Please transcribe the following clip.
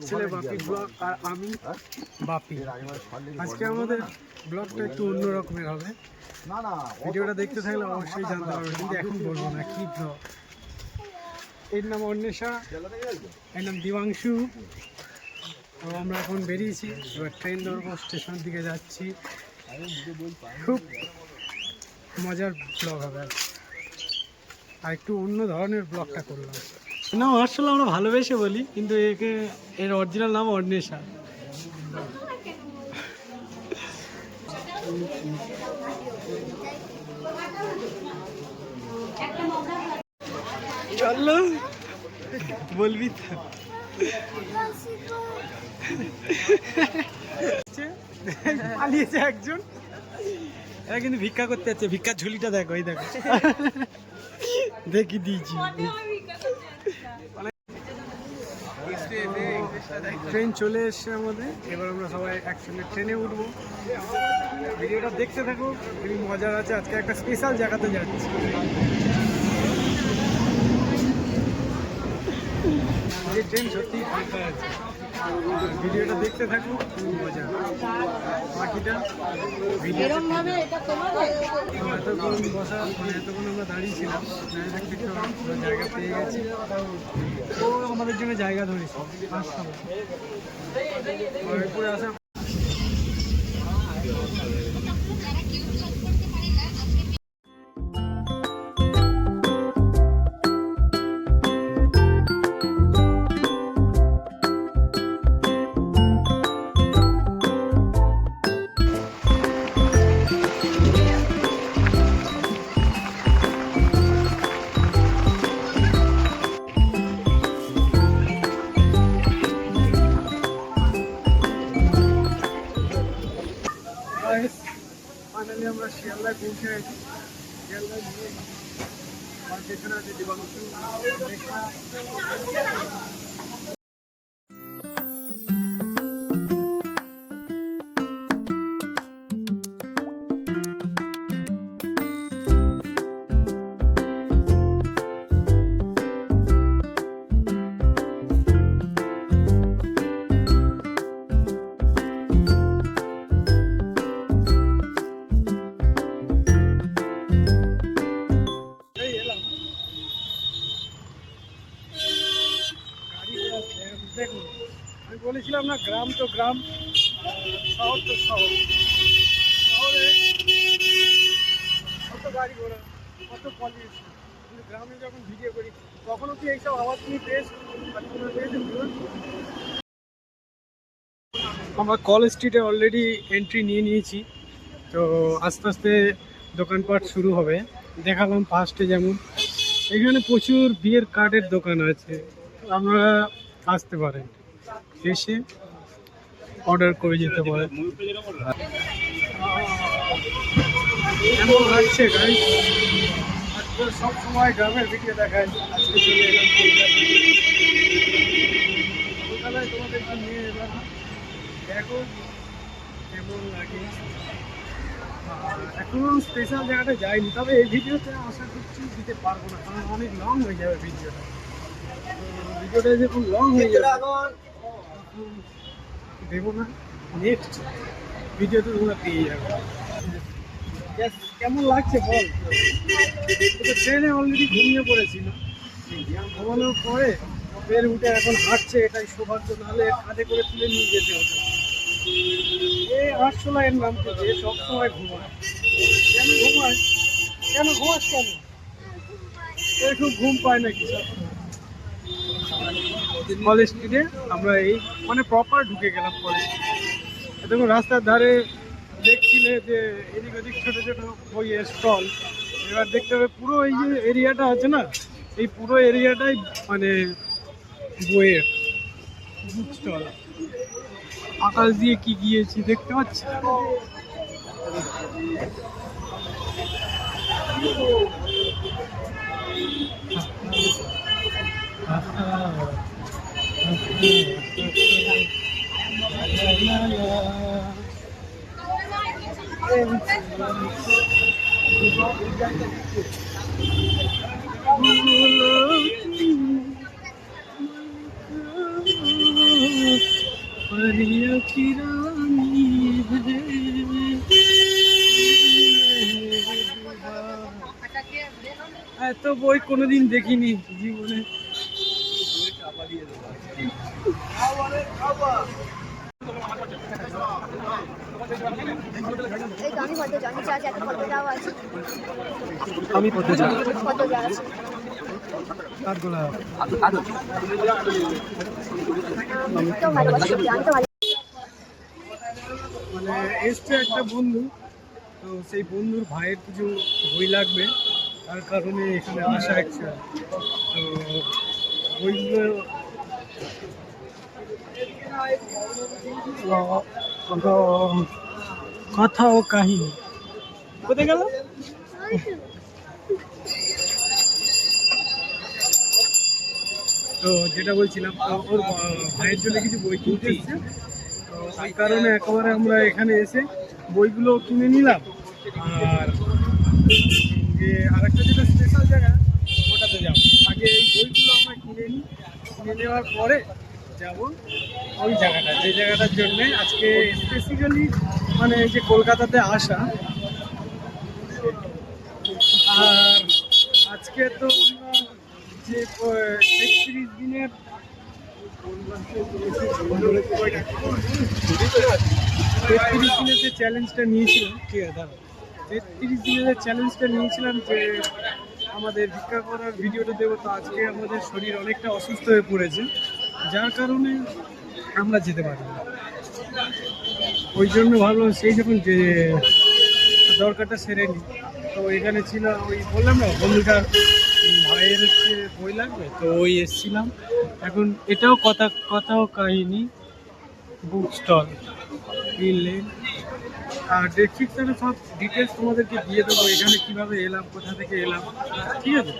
ছেলে বাপি ব্লগ আর আমি বাপি। আজকে আমাদের ব্লগটা একটু অন্য রকমের হবে। ভিডিওটা দেখতে থাকলে অবশ্যই জানতে পারবে, কিন্তু এখন বলবো না কি ব্লগ। এর নাম অন্বেষা, এর নাম দিবাংশু। তো আমরা এখন বেরিয়েছি, এবার ট্রেন ধরবো, স্টেশনের দিকে যাচ্ছি। খুব মজার ব্লগ হবে আর একটু অন্য ধরনের ব্লগটা করলাম। না, আসলে আমরা ভালোবেসে বলি, কিন্তু এর অরিজিনাল নাম অন্বেষা। চলো বলবি তো। পালিয়েছে একজন, এরা কিন্তু ভিক্ষা করতে যাচ্ছে। ভিক্ষার ঝুলিটা দেখো, এই দেখো, দেখি দিয়েছি। ট্রেন চলে এসছে আমাদের, এবার আমরা সবাই একসঙ্গে ট্রেনে উঠবো। ভিডিওটা দেখতে থাকো, খুবই মজার আছে। আজকে একটা স্পেশাল জায়গাতে যাচ্ছি। এই ট্রেন সত্যিই ফাঁকা আছে, ভিডিওটা দেখতে থাকো, খুবই মজা। বাকিটা এতক্ষণ বসা, মানে এতক্ষণ আমরা দাঁড়িয়েছিলাম, জায়গা পেয়ে গেছি। ও আমাদের জন্য জায়গা ধরেছে, পরে আসা। ফাইনালি আমরা শিয়ালদায় পৌঁছে গেছি। শিয়ালদায় গিয়ে আমার পেছনে আছে দিবাংশু। দেখুন, আমি বলেছিলাম না, গ্রাম তো গ্রাম, শহর তো শহর। শহরে কত গাড়ি ঘোড়া, কত পলিউশন, কিন্তু গ্রামে যখন ভিডিও করি তখনও কি এইসব আওয়াজ তুমি পেয়েছো? আমরা কল স্ট্রিটে অলরেডি এন্ট্রি নিয়ে নিয়েছি, তো আস্তে আস্তে দোকানপাট শুরু হবে। দেখালাম ফার্স্টে যেমন এখানে প্রচুর বিয়ের কার্ডের দোকান আছে, আমরা আসতে পারেন, এসে অর্ডার করে যেতে পারেন। কেমন লাগছে গাইস? আজকে সব সময় গ্রামের ভিডিও দেখায়, আজকে চলে এলাম কলকাতায়, তোমাদেরকে নিয়ে এলাম। দেখো কেমন লাগে। এখনো স্পেশাল জায়গাটা যাইনি, তবে এই ভিডিওতে আশা করছি দিতে পারবো না, কারণ অনেক লং হয়ে যাবে ভিডিওটা। ভিডিওটা যখন লং হয়ে যাবে দেবো না, নেক্সট ভিডিওতে তোমরা পেয়ে যাবে। কেমন লাগছে বল? ট্রেনে অলরেডি ঘুমিয়ে পড়েছিল, ঘুমানোর পরে ফের উঠে এখন হাঁটছে, এটাই সৌভাগ্য, নাহলে কাঁধে করে তুলে নিয়ে যেতে হতো। এই আটশোলা এর নাম থেকে সবসময় ঘুমায়। কেন ঘুমায়? কেন ঘুমাস কেন? এর খুব ঘুম পায় নাকি? কলেজ স্ট্রিটে আমরা এই মানে প্রপার ঢুকে গেলাম কলেজ স্ট্রিটে। দেখুন রাস্তার ধারে দেখছিলে যে এদিক ওদিক ছোটো ছোটো বইয়ের স্টল, এবার দেখতে হবে পুরো এই যে এরিয়াটা আছে না, এই পুরো এরিয়াটাই মানে বইয়ের বুক স্টল। আকাশ দিয়ে কি গিয়েছি দেখতে পাচ্ছি। परियों की रानी है। এত বই কোনোদিন দেখিনি জীবনে। আমি পথে যাই। মানে এসছে একটা বন্ধু, তো সেই বন্ধুর ভাইয়ের কিছু বই লাগবে, তার কারণে এখানে আসা একটা। তো বইগুলো কথা ও কাহিনী কোথায় গেল? তো যেটা বলছিলাম, ওর ভাইয়ের জন্য কিছু বই কিনতে এসছে, তো সেই কারণে একেবারে আমরা এখানে এসে বইগুলো কিনে নিলাম। আর যে আরেকটা যেটা স্পেশাল জায়গা, ওটাতে যাবো। আগে এই বইগুলো আমরা কিনে নিই, কিনে নেওয়ার পরে যাব ওই জায়গাটা, যে জায়গাটার জন্যে আজকে স্পেসিক্যালি মানে যে কলকাতাতে আসা। আর আজকে তো আমরা যে ৩৬ দিনের ৩৩ দিনের যে চ্যালেঞ্জটা নিয়েছিলাম, ঠিক আছে দাঁড়া, ৩৩ দিনের যে চ্যালেঞ্জটা নিয়েছিলাম যে আমাদের ভিক্ষা করার ভিডিওটা দেবো, তো আজকে আমাদের শরীর অনেকটা অসুস্থ হয়ে পড়েছে, যার কারণে আমরা যেতে পারি না। ওই জন্য ভাবলাম সেই যখন যে দরকারটা সেরে নিই। তো এখানে ছিল, ওই বললাম না বন্ধুটার ভাইয়ের হচ্ছে বই লাগবে, তো ওই এসছিলাম। এখন এটাও কথাও কাহিনী বুক স্টল কিনলে। আর ডেসক্রিপশনে সব ডিটেলস তোমাদেরকে দিয়ে দেবো, এখানে কীভাবে এলাম, কোথা থেকে এলাম, ঠিক আছে।